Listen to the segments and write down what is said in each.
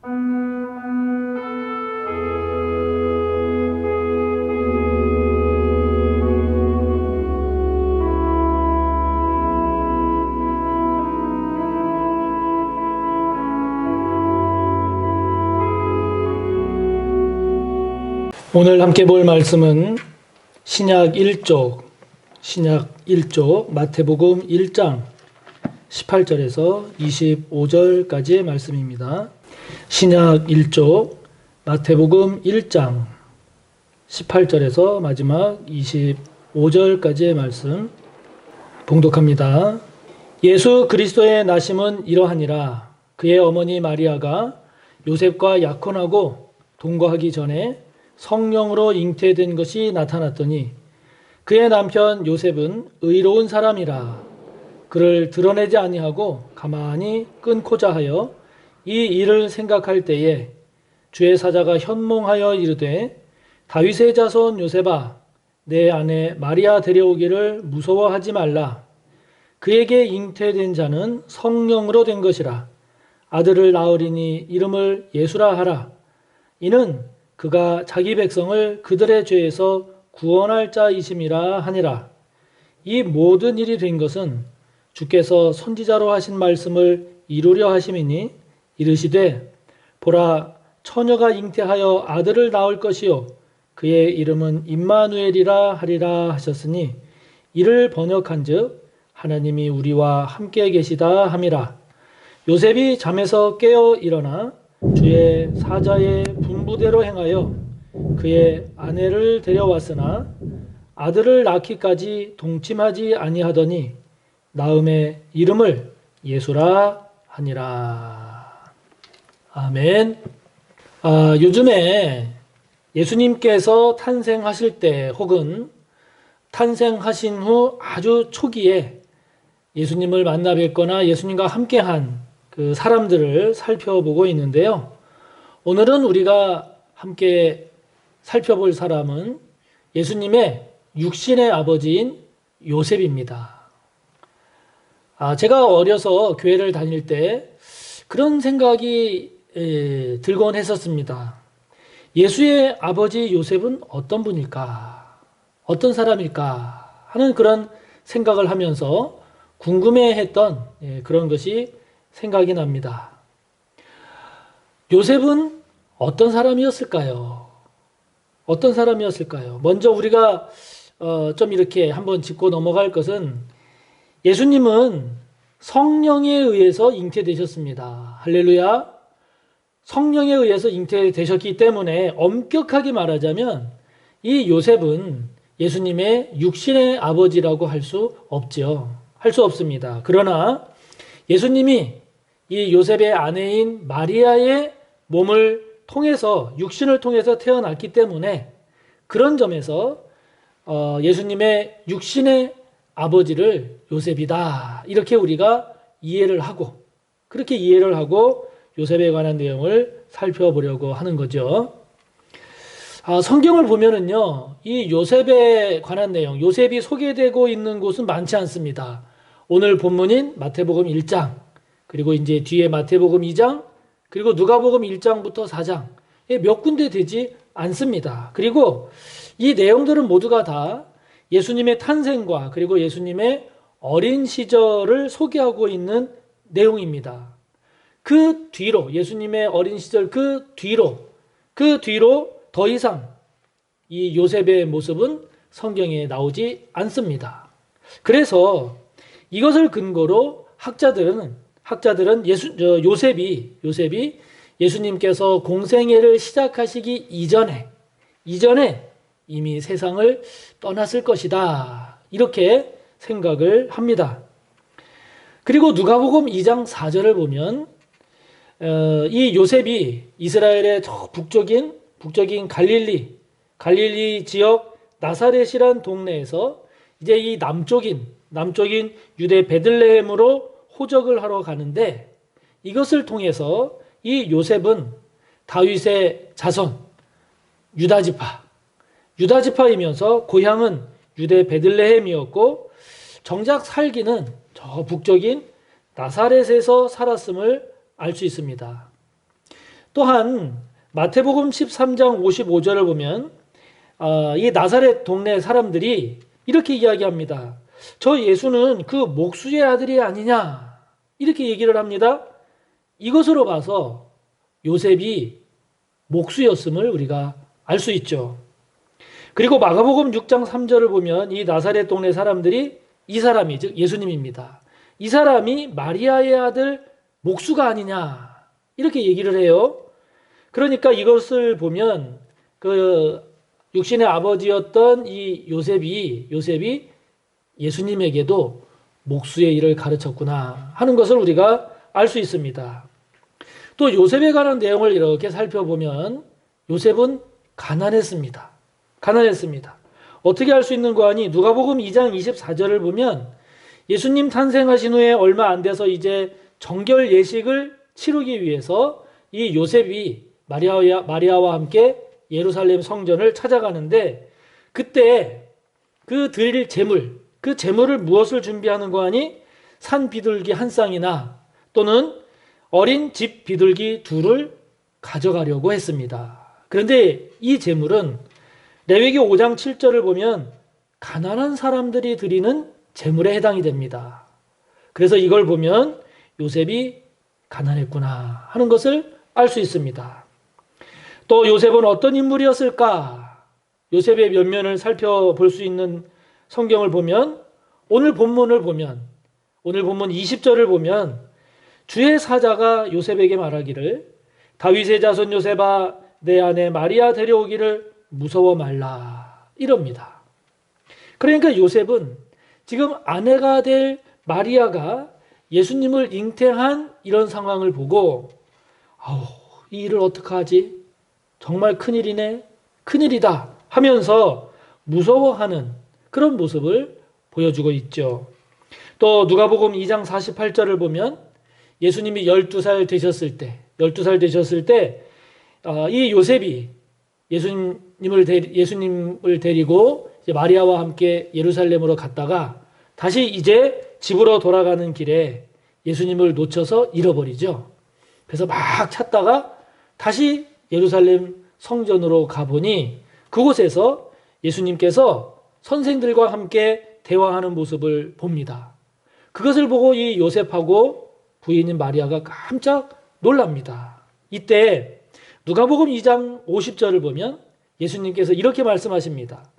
오늘 함께 볼 말씀은 신약 1쪽 마태복음 1장 18절에서 25절까지의 말씀입니다. 신약 1쪽 마태복음 1장 18절에서 마지막 25절까지의 말씀 봉독합니다. 예수 그리스도의 나심은 이러하니라. 그의 어머니 마리아가 요셉과 약혼하고 동거하기 전에 성령으로 잉태된 것이 나타났더니 그의 남편 요셉은 의로운 사람이라 그를 드러내지 아니하고 가만히 끊고자 하여 이 일을 생각할 때에 주의 사자가 현몽하여 이르되 다윗의 자손 요셉아 내 아내 마리아 데려오기를 무서워하지 말라. 그에게 잉태된 자는 성령으로 된 것이라. 아들을 낳으리니 이름을 예수라 하라. 이는 그가 자기 백성을 그들의 죄에서 구원할 자이심이라 하니라. 이 모든 일이 된 것은 주께서 선지자로 하신 말씀을 이루려 하심이니 이르시되 보라 처녀가 잉태하여 아들을 낳을 것이요 그의 이름은 임마누엘이라 하리라 하셨으니 이를 번역한즉 하나님이 우리와 함께 계시다 함이라. 요셉이 잠에서 깨어 일어나 주의 사자의 분부대로 행하여 그의 아내를 데려왔으나 아들을 낳기까지 동침하지 아니하더니 낳음의 이름을 예수라 하니라. 아멘. 요즘에 예수님께서 탄생하실 때 혹은 탄생하신 후 아주 초기에 예수님을 만나 뵙거나 예수님과 함께한 그 사람들을 살펴보고 있는데요. 오늘은 우리가 함께 살펴볼 사람은 예수님의 육신의 아버지인 요셉입니다. 제가 어려서 교회를 다닐 때 그런 생각이 들곤 했었습니다. 예수의 아버지 요셉은 어떤 분일까? 어떤 사람일까? 하는 그런 생각을 하면서 궁금해했던 그런 것이 생각이 납니다. 요셉은 어떤 사람이었을까요? 어떤 사람이었을까요? 먼저 우리가 좀 이렇게 한번 짚고 넘어갈 것은 예수님은 성령에 의해서 잉태되셨습니다. 할렐루야. 성령에 의해서 잉태되셨기 때문에 엄격하게 말하자면 이 요셉은 예수님의 육신의 아버지라고 할 수 없죠. 할 수 없습니다. 그러나 예수님이 이 요셉의 아내인 마리아의 몸을 통해서 육신을 통해서 태어났기 때문에 그런 점에서 예수님의 육신의 아버지를 요셉이다. 이렇게 우리가 이해를 하고 그렇게 이해를 하고 요셉에 관한 내용을 살펴보려고 하는 거죠. 성경을 보면은요, 이 요셉에 관한 내용, 요셉이 소개되고 있는 곳은 많지 않습니다. 오늘 본문인 마태복음 1장, 그리고 이제 뒤에 마태복음 2장, 그리고 누가복음 1장부터 4장, 몇 군데 되지 않습니다. 그리고 이 내용들은 모두가 다 예수님의 탄생과 그리고 예수님의 어린 시절을 소개하고 있는 내용입니다. 그 뒤로, 예수님의 어린 시절 그 뒤로 더 이상 이 요셉의 모습은 성경에 나오지 않습니다. 그래서 이것을 근거로 학자들은 요셉이 예수님께서 공생애를 시작하시기 이전에 이미 세상을 떠났을 것이다. 이렇게 생각을 합니다. 그리고 누가복음 2장 4절을 보면 이 요셉이 이스라엘의 저 북쪽인 갈릴리 지역 나사렛이란 동네에서 이제 이 남쪽인 유대 베들레헴으로 호적을 하러 가는데 이것을 통해서 이 요셉은 다윗의 자손 유다지파이면서 고향은 유대 베들레헴이었고 정작 살기는 저 북쪽인 나사렛에서 살았음을 알 수 있습니다. 또한 마태복음 13장 55절을 보면 이 나사렛 동네 사람들이 이렇게 이야기합니다. 저 예수는 그 목수의 아들이 아니냐 이렇게 얘기를 합니다. 이것으로 봐서 요셉이 목수였음을 우리가 알 수 있죠. 그리고 마가복음 6장 3절을 보면 이 나사렛 동네 사람들이 이 사람이 즉 예수님입니다. 이 사람이 마리아의 아들 목수가 아니냐 이렇게 얘기를 해요. 그러니까 이것을 보면 그 육신의 아버지였던 이 요셉이 예수님에게도 목수의 일을 가르쳤구나 하는 것을 우리가 알 수 있습니다. 또 요셉에 관한 내용을 이렇게 살펴보면 요셉은 가난했습니다. 어떻게 알 수 있는 거 아니? 누가복음 2장 24절을 보면 예수님 탄생하신 후에 얼마 안 돼서 이제 정결 예식을 치르기 위해서 이 요셉이 마리아와 함께 예루살렘 성전을 찾아가는데 그때 그 드릴 제물, 그 제물을 무엇을 준비하는 거 아니? 산 비둘기 한 쌍이나 또는 어린 집 비둘기 둘을 가져가려고 했습니다. 그런데 이 제물은 레위기 5장 7절을 보면 가난한 사람들이 드리는 제물에 해당이 됩니다. 그래서 이걸 보면 요셉이 가난했구나 하는 것을 알 수 있습니다. 또 요셉은 어떤 인물이었을까? 요셉의 면면을 살펴볼 수 있는 성경을 보면 오늘 본문 20절을 보면 주의 사자가 요셉에게 말하기를 다윗의 자손 요셉아 내 아내 마리아 데려오기를 무서워 말라 이럽니다. 그러니까 요셉은 지금 아내가 될 마리아가 예수님을 잉태한 이런 상황을 보고 이 일을 어떡하지? 정말 큰일이다 하면서 무서워하는 그런 모습을 보여주고 있죠. 또 누가복음 2장 48절을 보면 예수님이 12살 되셨을 때 이 요셉이 예수님을 데리고 이제 마리아와 함께 예루살렘으로 갔다가 다시 이제 집으로 돌아가는 길에 예수님을 놓쳐서 잃어버리죠. 그래서 막 찾다가 다시 예루살렘 성전으로 가보니 그곳에서 예수님께서 선생들과 함께 대화하는 모습을 봅니다. 그것을 보고 이 요셉하고 부인인 마리아가 깜짝 놀랍니다. 이때 누가복음 2장 50절을 보면 예수님께서 이렇게 말씀하십니다.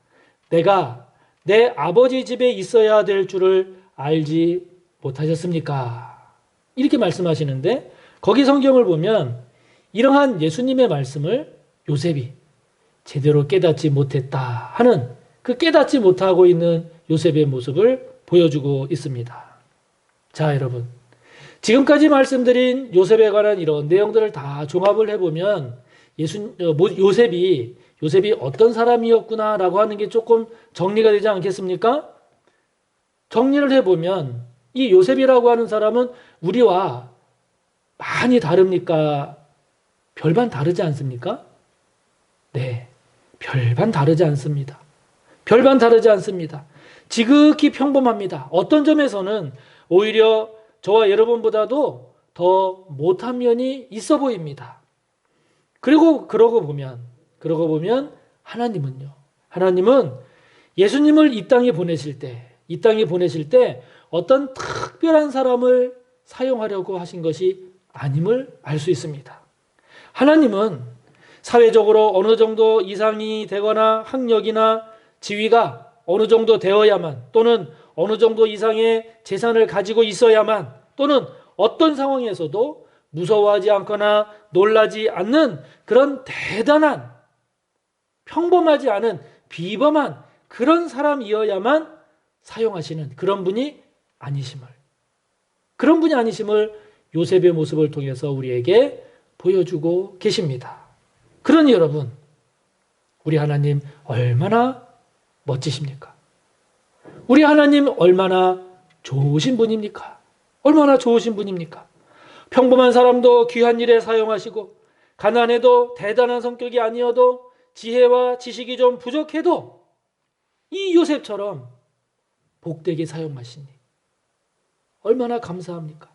내가 내 아버지 집에 있어야 될 줄을 알지 못하셨습니까? 이렇게 말씀하시는데 거기 성경을 보면 이러한 예수님의 말씀을 요셉이 제대로 깨닫지 못했다 하는 그 깨닫지 못하고 있는 요셉의 모습을 보여주고 있습니다. 자, 여러분. 지금까지 말씀드린 요셉에 관한 이런 내용들을 다 종합을 해보면 요셉이 어떤 사람이었구나라고 하는 게 조금 정리가 되지 않겠습니까? 정리를 해보면 이 요셉이라고 하는 사람은 우리와 많이 다릅니까? 별반 다르지 않습니까? 네, 별반 다르지 않습니다. 지극히 평범합니다. 어떤 점에서는 오히려 저와 여러분보다도 더 못한 면이 있어 보입니다. 그러고 보면 하나님은 예수님을 이 땅에 보내실 때 어떤 특별한 사람을 사용하려고 하신 것이 아님을 알 수 있습니다. 하나님은 사회적으로 어느 정도 이상이 되거나 학력이나 지위가 어느 정도 되어야만 또는 어느 정도 이상의 재산을 가지고 있어야만 또는 어떤 상황에서도 무서워하지 않거나 놀라지 않는 그런 대단한 평범하지 않은 비범한 그런 사람이어야만 사용하시는 그런 분이 아니심을 요셉의 모습을 통해서 우리에게 보여주고 계십니다. 그러니 여러분, 우리 하나님 얼마나 멋지십니까? 우리 하나님 얼마나 좋으신 분입니까? 평범한 사람도 귀한 일에 사용하시고 가난해도 대단한 성격이 아니어도 지혜와 지식이 좀 부족해도 이 요셉처럼 복되게 사용하시니 얼마나 감사합니까?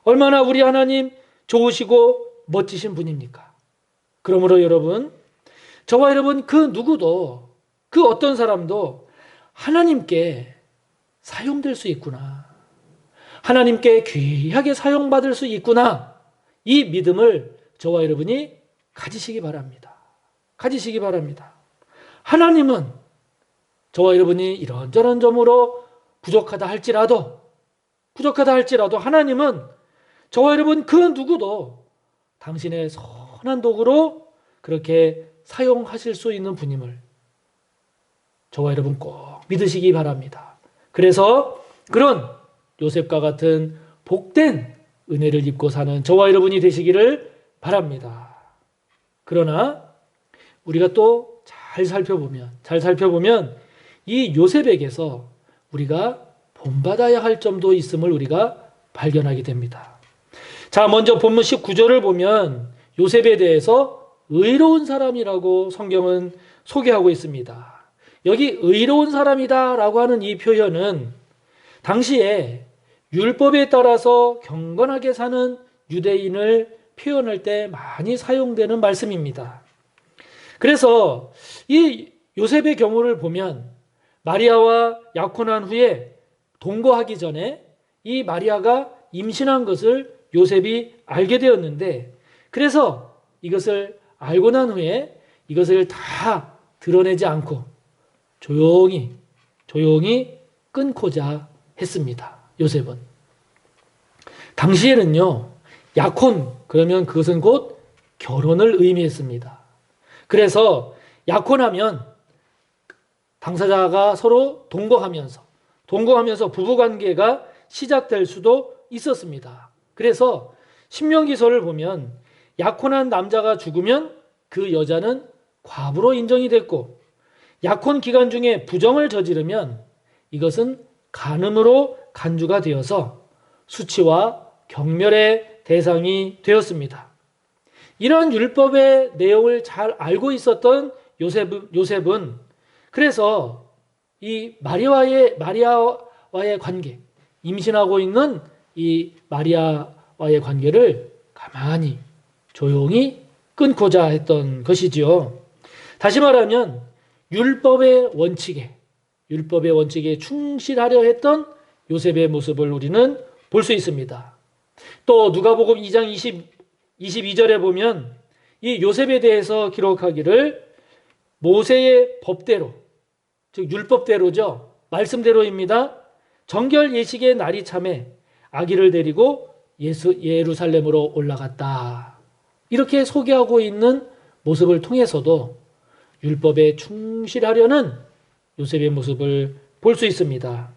얼마나 우리 하나님 좋으시고 멋지신 분입니까? 그러므로 여러분, 저와 여러분 그 누구도, 그 어떤 사람도 하나님께 사용될 수 있구나. 하나님께 귀하게 사용받을 수 있구나. 이 믿음을 저와 여러분이 가지시기 바랍니다. 가지시기 바랍니다. 하나님은 저와 여러분이 이런저런 점으로 부족하다 할지라도 하나님은 저와 여러분 그 누구도 당신의 선한 도구로 그렇게 사용하실 수 있는 분임을 저와 여러분 꼭 믿으시기 바랍니다. 그래서 그런 요셉과 같은 복된 은혜를 입고 사는 저와 여러분이 되시기를 바랍니다. 그러나 우리가 또 잘 살펴보면 이 요셉에게서 우리가 본받아야 할 점도 있음을 우리가 발견하게 됩니다. 자, 먼저 본문 19절을 보면 요셉에 대해서 의로운 사람이라고 성경은 소개하고 있습니다. 여기 의로운 사람이다라고 하는 이 표현은 당시에 율법에 따라서 경건하게 사는 유대인을 표현할 때 많이 사용되는 말씀입니다. 그래서 이 요셉의 경우를 보면 마리아와 약혼한 후에 동거하기 전에 이 마리아가 임신한 것을 요셉이 알게 되었는데, 그래서 이것을 알고 난 후에 이것을 다 드러내지 않고 조용히 끊고자 했습니다. 요셉은. 당시에는요, 약혼 그러면 그것은 곧 결혼을 의미했습니다. 그래서 약혼하면 당사자가 서로 동거하면서 부부관계가 시작될 수도 있었습니다. 그래서 신명기서를 보면 약혼한 남자가 죽으면 그 여자는 과부로 인정이 됐고, 약혼 기간 중에 부정을 저지르면 이것은 간음으로 간주가 되어서 수치와 경멸의 대상이 되었습니다. 이런 율법의 내용을 잘 알고 있었던 요셉은 그래서 이 마리아와의 관계, 임신하고 있는 이 마리아와의 관계를 가만히 조용히 끊고자 했던 것이지요. 다시 말하면 율법의 원칙에 충실하려 했던 요셉의 모습을 우리는 볼 수 있습니다. 또 누가복음 2장 22절에 보면 이 요셉에 대해서 기록하기를 모세의 법대로, 즉 율법대로죠. 말씀대로입니다. 정결 예식의 날이 참에 아기를 데리고 예루살렘으로 올라갔다. 이렇게 소개하고 있는 모습을 통해서도 율법에 충실하려는 요셉의 모습을 볼 수 있습니다.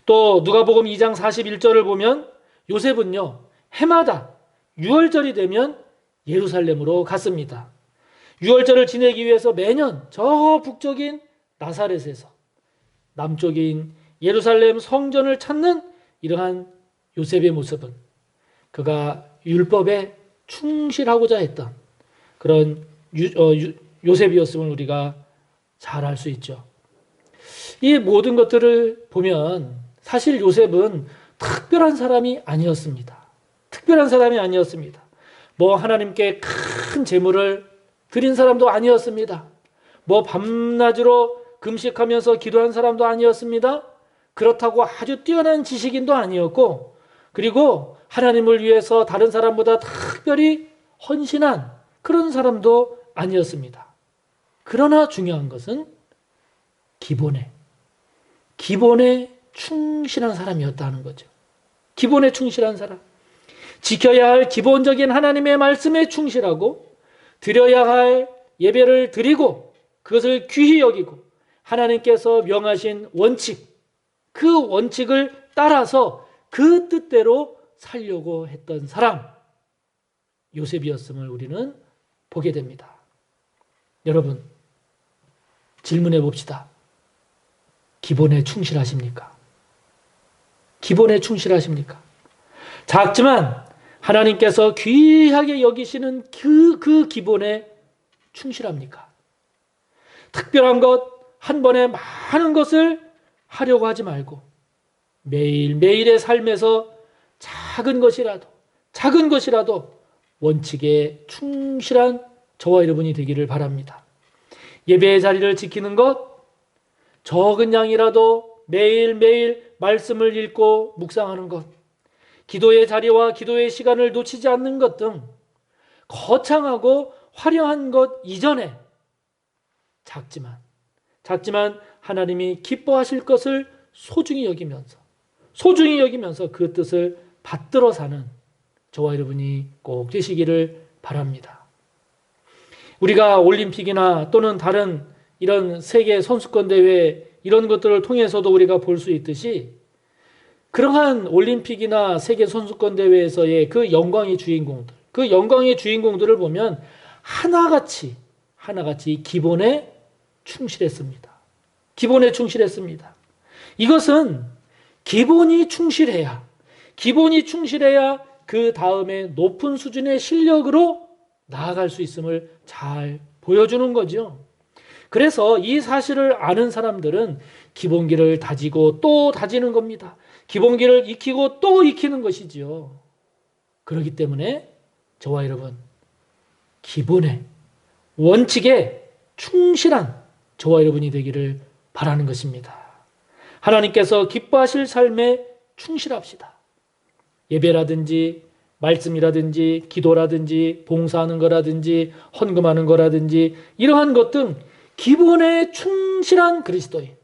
또 누가복음 2장 41절을 보면 요셉은요, 해마다 6월절이 되면 예루살렘으로 갔습니다. 6월절을 지내기 위해서 매년 저 북쪽인 나사렛에서 남쪽인 예루살렘 성전을 찾는 이러한 요셉의 모습은 그가 율법에 충실하고자 했던 그런 요셉이었음을 우리가 잘 알 수 있죠. 이 모든 것들을 보면 사실 요셉은 특별한 사람이 아니었습니다. 뭐 하나님께 큰 재물을 드린 사람도 아니었습니다. 뭐 밤낮으로 금식하면서 기도한 사람도 아니었습니다. 그렇다고 아주 뛰어난 지식인도 아니었고, 그리고 하나님을 위해서 다른 사람보다 특별히 헌신한 그런 사람도 아니었습니다. 그러나 중요한 것은 기본에 충실한 사람이었다는 거죠. 기본에 충실한 사람. 지켜야 할 기본적인 하나님의 말씀에 충실하고 드려야 할 예배를 드리고 그것을 귀히 여기고 하나님께서 명하신 원칙, 그 원칙을 따라서 그 뜻대로 살려고 했던 사람, 요셉이었음을 우리는 보게 됩니다. 여러분, 질문해 봅시다. 기본에 충실하십니까? 작지만 하나님께서 귀하게 여기시는 그 기본에 충실합니까? 특별한 것, 한 번에 많은 것을 하려고 하지 말고 매일매일의 삶에서 작은 것이라도 원칙에 충실한 저와 여러분이 되기를 바랍니다. 예배의 자리를 지키는 것, 적은 양이라도 매일매일 말씀을 읽고 묵상하는 것, 기도의 자리와 기도의 시간을 놓치지 않는 것 등 거창하고 화려한 것 이전에 작지만 하나님이 기뻐하실 것을 소중히 여기면서 그 뜻을 받들어 사는 저와 여러분이 꼭 되시기를 바랍니다. 우리가 올림픽이나 또는 다른 이런 세계 선수권 대회 이런 것들을 통해서도 우리가 볼 수 있듯이 그러한 올림픽이나 세계 선수권 대회에서의 그 영광의 주인공들을 보면 하나같이 기본에 충실했습니다. 이것은 기본이 충실해야 그 다음에 높은 수준의 실력으로 나아갈 수 있음을 잘 보여주는 거죠. 그래서 이 사실을 아는 사람들은 기본기를 다지고 또 다지는 겁니다. 기본기를 익히고 또 익히는 것이지요. 그렇기 때문에 저와 여러분, 기본에, 원칙에 충실한 저와 여러분이 되기를 바라는 것입니다. 하나님께서 기뻐하실 삶에 충실합시다. 예배라든지 말씀이라든지 기도라든지 봉사하는 거라든지 헌금하는 거라든지 이러한 것 등 기본에 충실한 그리스도인,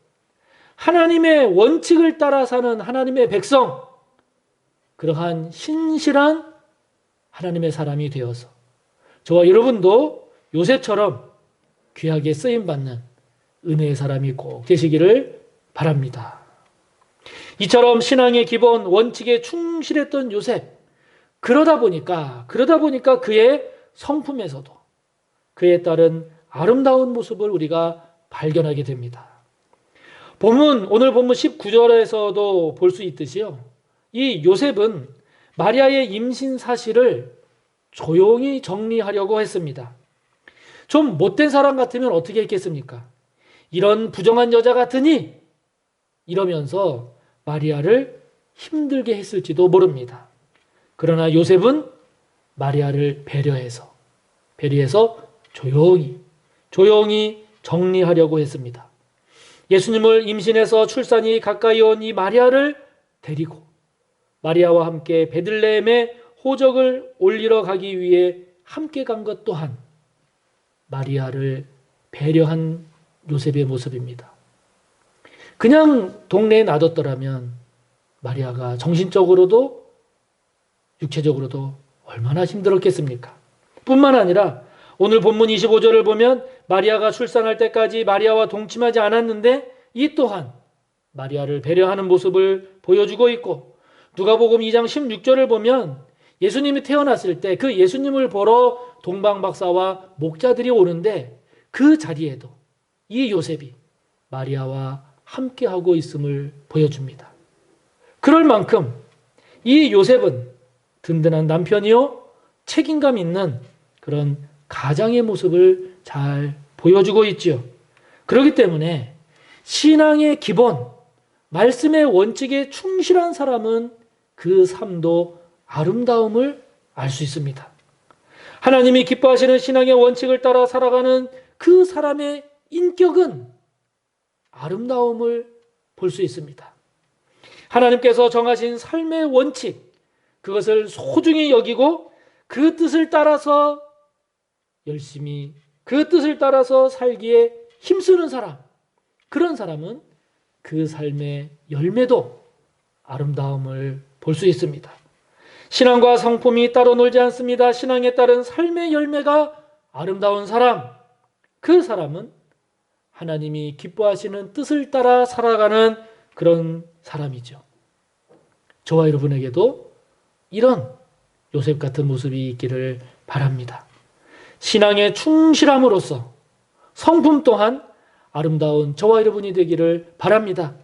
하나님의 원칙을 따라 사는 하나님의 백성, 그러한 신실한 하나님의 사람이 되어서 저와 여러분도 요셉처럼 귀하게 쓰임받는 은혜의 사람이 꼭 되시기를 바랍니다. 이처럼 신앙의 기본 원칙에 충실했던 요셉, 그러다 보니까 그의 성품에서도 그에 따른 아름다운 모습을 우리가 발견하게 됩니다. 오늘 본문 19절에서도 볼 수 있듯이요. 이 요셉은 마리아의 임신 사실을 조용히 정리하려고 했습니다. 좀 못된 사람 같으면 어떻게 했겠습니까? 이런 부정한 여자 같으니 이러면서 마리아를 힘들게 했을지도 모릅니다. 그러나 요셉은 마리아를 배려해서 조용히 정리하려고 했습니다. 예수님을 임신해서 출산이 가까이 온 이 마리아를 데리고 마리아와 함께 베들레헴에 호적을 올리러 가기 위해 함께 간 것 또한 마리아를 배려한 요셉의 모습입니다. 그냥 동네에 놔뒀더라면 마리아가 정신적으로도 육체적으로도 얼마나 힘들었겠습니까? 뿐만 아니라 오늘 본문 25절을 보면 마리아가 출산할 때까지 마리아와 동침하지 않았는데 이 또한 마리아를 배려하는 모습을 보여주고 있고, 누가복음 2장 16절을 보면 예수님이 태어났을 때 그 예수님을 보러 동방박사와 목자들이 오는데 그 자리에도 이 요셉이 마리아와 함께하고 있음을 보여줍니다. 그럴 만큼 이 요셉은 든든한 남편이요, 책임감 있는 그런 가장의 모습을 잘 보여주고 있지요. 그렇기 때문에 신앙의 기본, 말씀의 원칙에 충실한 사람은 그 삶도 아름다움을 알 수 있습니다. 하나님이 기뻐하시는 신앙의 원칙을 따라 살아가는 그 사람의 인격은 아름다움을 볼 수 있습니다. 하나님께서 정하신 삶의 원칙, 그것을 소중히 여기고 그 뜻을 따라서 열심히 그 뜻을 따라서 살기에 힘쓰는 사람, 그런 사람은 그 삶의 열매도 아름다움을 볼 수 있습니다. 신앙과 성품이 따로 놀지 않습니다. 신앙에 따른 삶의 열매가 아름다운 사람, 그 사람은 하나님이 기뻐하시는 뜻을 따라 살아가는 그런 사람이죠. 저와 여러분에게도 이런 요셉 같은 모습이 있기를 바랍니다. 신앙에 충실함으로써 성품 또한 아름다운 저와 여러분이 되기를 바랍니다.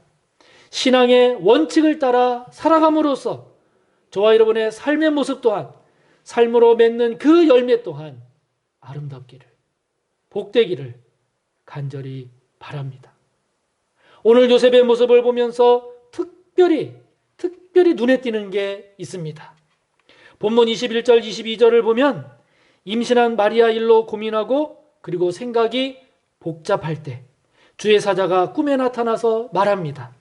신앙의 원칙을 따라 살아감으로써 저와 여러분의 삶의 모습 또한, 삶으로 맺는 그 열매 또한 아름답기를, 복되기를 간절히 바랍니다. 오늘 요셉의 모습을 보면서 특별히 눈에 띄는 게 있습니다. 본문 21절 22절을 보면 임신한 마리아 일로 고민하고 그리고 생각이 복잡할 때 주의 사자가 꿈에 나타나서 말합니다.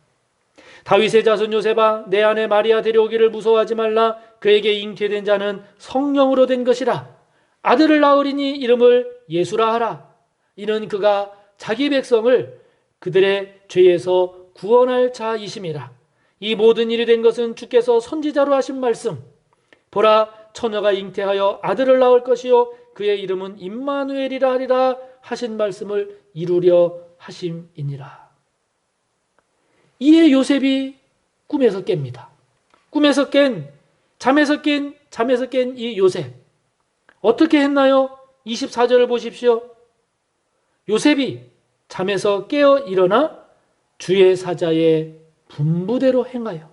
다윗의 자손 요셉아, 내 아내 마리아 데려오기를 무서워하지 말라. 그에게 잉태된 자는 성령으로 된 것이라. 아들을 낳으리니 이름을 예수라 하라. 이는 그가 자기 백성을 그들의 죄에서 구원할 자이심이라. 이 모든 일이 된 것은 주께서 선지자로 하신 말씀. 보라, 처녀가 잉태하여 아들을 낳을 것이요 그의 이름은 임마누엘이라 하리라 하신 말씀을 이루려 하심이니라. 이에 요셉이 꿈에서 깹니다. 잠에서 깬 이 요셉. 어떻게 했나요? 24절을 보십시오. 요셉이 잠에서 깨어 일어나 주의 사자의 분부대로 행하여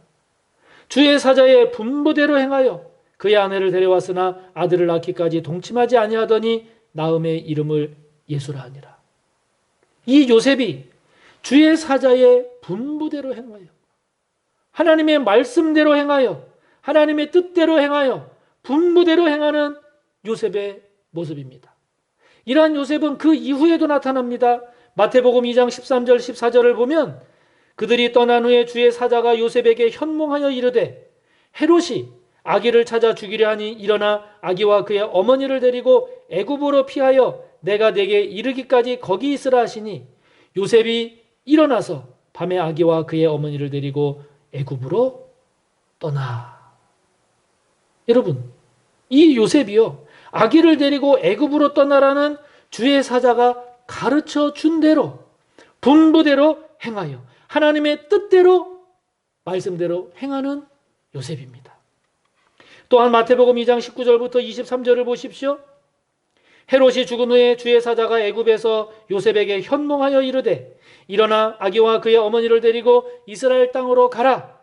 그의 아내를 데려왔으나 아들을 낳기까지 동침하지 아니하더니 낳음의 이름을 예수라 하니라. 이 요셉이 주의 사자의 분부대로 행하여 하나님의 말씀대로 행하여 하나님의 뜻대로 행하여 분부대로 행하는 요셉의 모습입니다. 이러한 요셉은 그 이후에도 나타납니다. 마태복음 2장 13절 14절을 보면 그들이 떠난 후에 주의 사자가 요셉에게 현몽하여 이르되 헤롯이 아기를 찾아 죽이려 하니 일어나 아기와 그의 어머니를 데리고 애굽으로 피하여 내가 네게 이르기까지 거기 있으라 하시니 요셉이 일어나서 밤에 아기와 그의 어머니를 데리고 애굽으로 떠나. 여러분, 이 요셉이요, 아기를 데리고 애굽으로 떠나라는 주의 사자가 가르쳐 준 대로 분부대로 행하여 하나님의 뜻대로 말씀대로 행하는 요셉입니다. 또한 마태복음 2장 19절부터 23절을 보십시오. 헤롯이 죽은 후에 주의 사자가 애굽에서 요셉에게 현몽하여 이르되 일어나 아기와 그의 어머니를 데리고 이스라엘 땅으로 가라.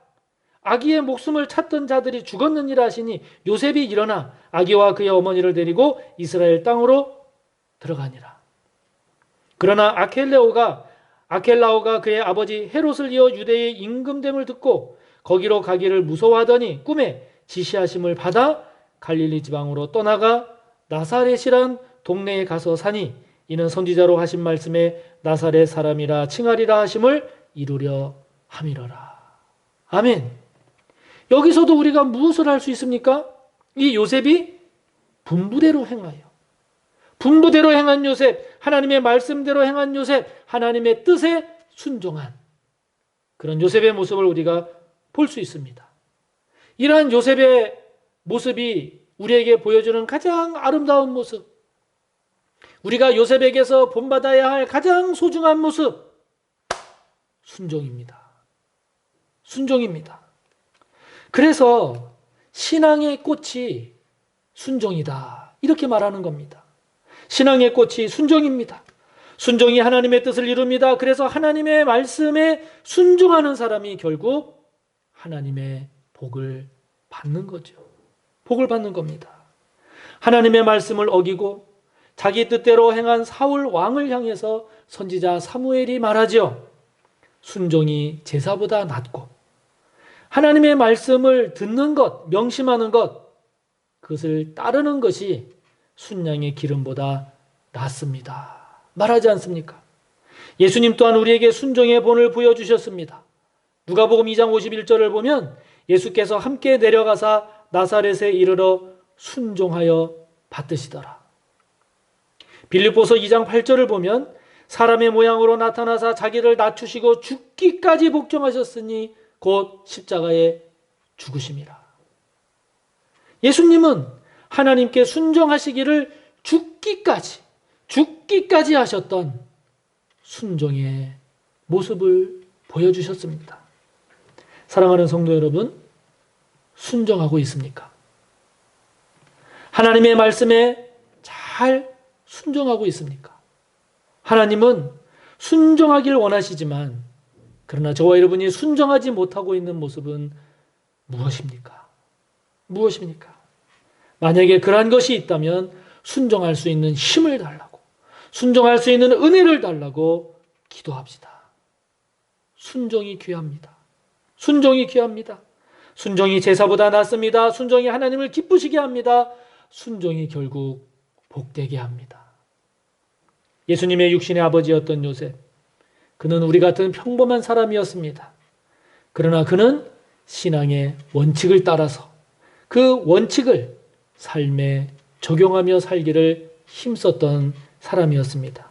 아기의 목숨을 찾던 자들이 죽었느니라 하시니 요셉이 일어나 아기와 그의 어머니를 데리고 이스라엘 땅으로 들어가니라. 그러나 아켈라오가 그의 아버지 헤롯을 이어 유대의 임금됨을 듣고 거기로 가기를 무서워하더니 꿈에 지시하심을 받아 갈릴리 지방으로 떠나가 나사렛이란 동네에 가서 사니 이는 선지자로 하신 말씀에 나사렛 사람이라 칭하리라 하심을 이루려 함이러라. 아멘. 여기서도 우리가 무엇을 할 수 있습니까? 이 요셉이 분부대로 행한 요셉, 하나님의 말씀대로 행한 요셉, 하나님의 뜻에 순종한 그런 요셉의 모습을 우리가 볼 수 있습니다. 이러한 요셉의 모습이 우리에게 보여주는 가장 아름다운 모습, 우리가 요셉에게서 본받아야 할 가장 소중한 모습, 순종입니다. 그래서 신앙의 꽃이 순종이다, 이렇게 말하는 겁니다. 신앙의 꽃이 순종입니다. 순종이 하나님의 뜻을 이룹니다. 그래서 하나님의 말씀에 순종하는 사람이 결국 하나님의 복을 받는 거죠. 복을 받는 겁니다. 하나님의 말씀을 어기고 자기 뜻대로 행한 사울 왕을 향해서 선지자 사무엘이 말하죠. 순종이 제사보다 낫고 하나님의 말씀을 듣는 것, 명심하는 것, 그것을 따르는 것이 순양의 기름보다 낫습니다. 말하지 않습니까? 예수님 또한 우리에게 순종의 본을 보여주셨습니다. 누가복음 2장 51절을 보면 예수께서 함께 내려가사 나사렛에 이르러 순종하여 받드시더라. 빌립보서 2장 8절을 보면 사람의 모양으로 나타나사 자기를 낮추시고 죽기까지 복종하셨으니 곧 십자가에 죽으심이라. 예수님은 하나님께 순종하시기를 죽기까지 하셨던 순종의 모습을 보여주셨습니다. 사랑하는 성도 여러분, 순종하고 있습니까? 하나님의 말씀에 잘 순종하고 있습니까? 하나님은 순종하길 원하시지만 그러나 저와 여러분이 순종하지 못하고 있는 모습은 무엇입니까? 만약에 그러한 것이 있다면 순종할 수 있는 힘을 달라고, 순종할 수 있는 은혜를 달라고 기도합시다. 순종이 귀합니다. 순종이 제사보다 낫습니다. 순종이 하나님을 기쁘시게 합니다. 순종이 결국 복되게 합니다. 예수님의 육신의 아버지였던 요셉, 그는 우리 같은 평범한 사람이었습니다. 그러나 그는 신앙의 원칙을 따라서 그 원칙을 삶에 적용하며 살기를 힘썼던 사람이었습니다.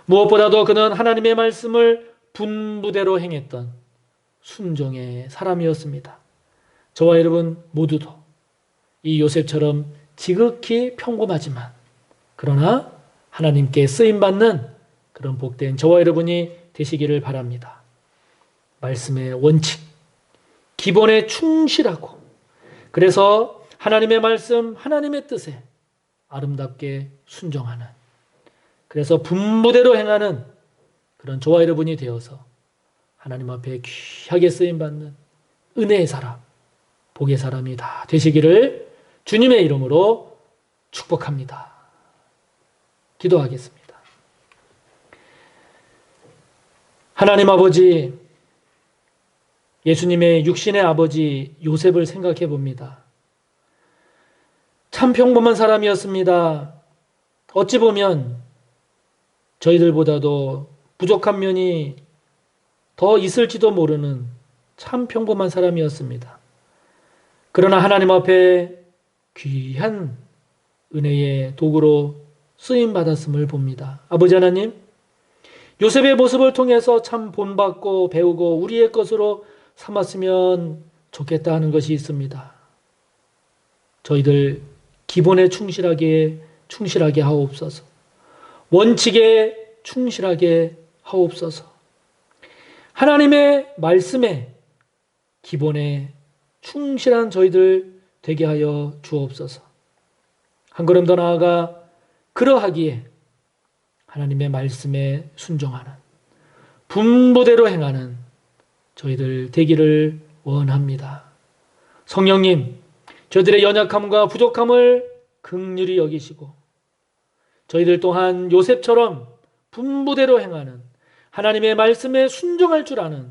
무엇보다도 그는 하나님의 말씀을 분부대로 행했던 순종의 사람이었습니다. 저와 여러분 모두도 이 요셉처럼 지극히 평범하지만 그러나 하나님께 쓰임받는 그런 복된 저와 여러분이 되시기를 바랍니다. 말씀의 원칙, 기본에 충실하고 그래서 하나님의 말씀, 하나님의 뜻에 아름답게 순종하는 그래서 분부대로 행하는 그런 저와 여러분이 되어서 하나님 앞에 귀하게 쓰임받는 은혜의 사람, 복의 사람이 다 되시기를 주님의 이름으로 축복합니다. 기도하겠습니다. 하나님 아버지, 예수님의 육신의 아버지 요셉을 생각해 봅니다. 참 평범한 사람이었습니다. 어찌 보면 저희들보다도 부족한 면이 더 있을지도 모르는 참 평범한 사람이었습니다. 그러나 하나님 앞에 귀한 은혜의 도구로 쓰임받았음을 봅니다. 아버지 하나님, 요셉의 모습을 통해서 참 본받고 배우고 우리의 것으로 삼았으면 좋겠다 하는 것이 있습니다. 저희들 기본에 충실하게 하옵소서. 원칙에 충실하게 하옵소서. 하나님의 말씀에 기본에 충실한 저희들 되게 하여 주옵소서. 한 걸음 더 나아가 그러하기에 하나님의 말씀에 순종하는 분부대로 행하는 저희들 되기를 원합니다. 성령님, 저희들의 연약함과 부족함을 긍휼히 여기시고 저희들 또한 요셉처럼 분부대로 행하는 하나님의 말씀에 순종할 줄 아는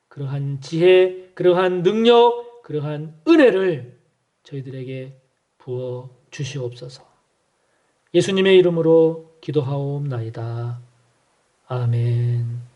그러한 지혜, 그러한 능력, 그러한 은혜를 저희들에게 부어 주시옵소서. 예수님의 이름으로 기도하옵나이다. 아멘.